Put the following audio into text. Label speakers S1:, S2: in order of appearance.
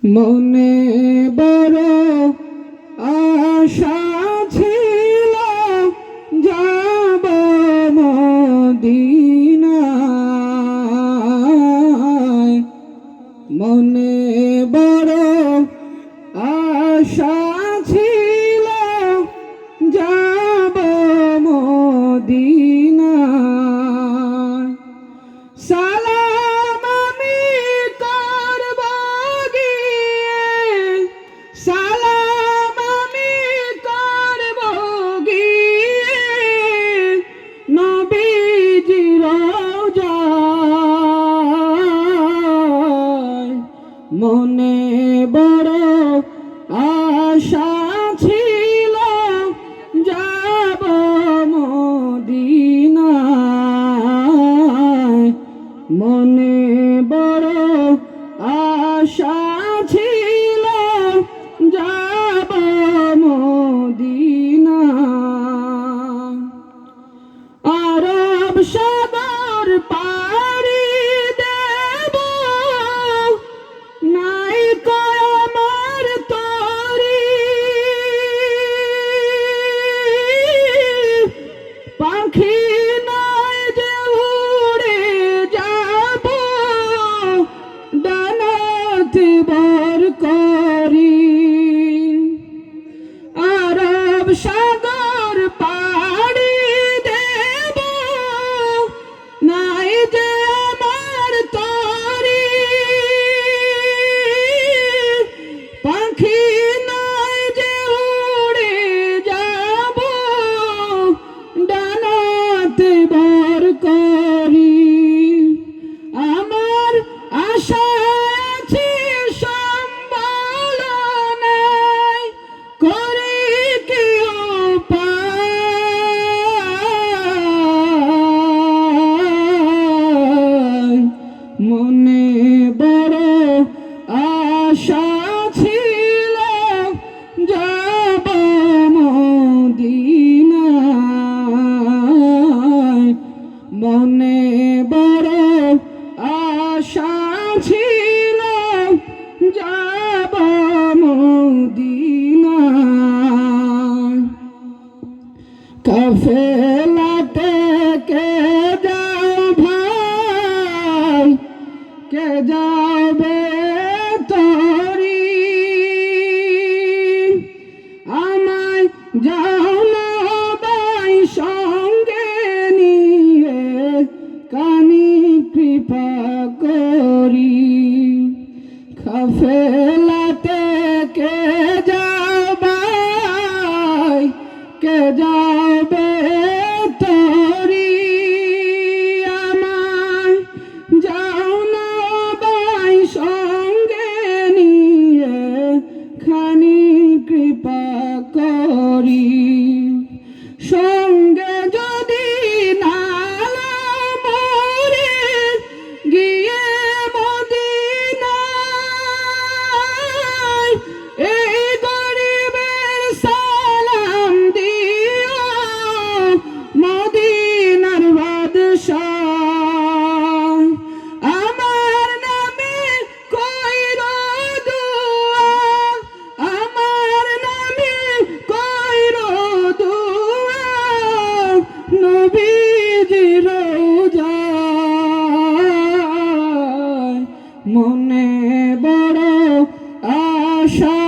S1: মনে বড় আশা ছিল যাব মদিনায়, মনে বড় আশা ছিল যাব মদিনায়। সালাম আমি করব গিয়ে, সালাম আমি করব গিয়ে নবীজির রওজায়। মনে বড় আশা ছিল যাব মদিনায়, মনে বড় আশা ছিল যাব মদিনায়। আরব সাগর পাড়ি দেব, নাই আমার তরি, পাখি নয় যে উড়ে যাব, ডানাত ভর করি। আরব সাগর পাড়ি দেব, নাই যে আমার তরি, পাখি নয় যে উড়ে যাব, ডানাতে ভর করি। আমার আশা আছে সম্বল নাই, করি কি উপায়। মনে বড় আশা ছিল যাব মদিনায়, মনে বড় আশা ছিল যাব মদিনায়। কাফেলাতে কে যাও ভাই, কে যাবে তরি, আমায় যাও না ভাই সঙ্গে নিয়ে, কানি কৃপা করি। কাফেলাতে কে যাও ভাই, কে যাবে তরি, আমায় যাও না ভাই সঙ্গে নিয়ে, খানি কৃপা করি। সঙ্গে যদি নালাম মোরে গিয়ে মদিনায়, এই গরিবের সালাম দিও মদিনার বাদশাহ। আমার নামে কইরো দুআ, আমার নামে কইরো দুআ, নবীজির রওজায়। মনে বড় আশা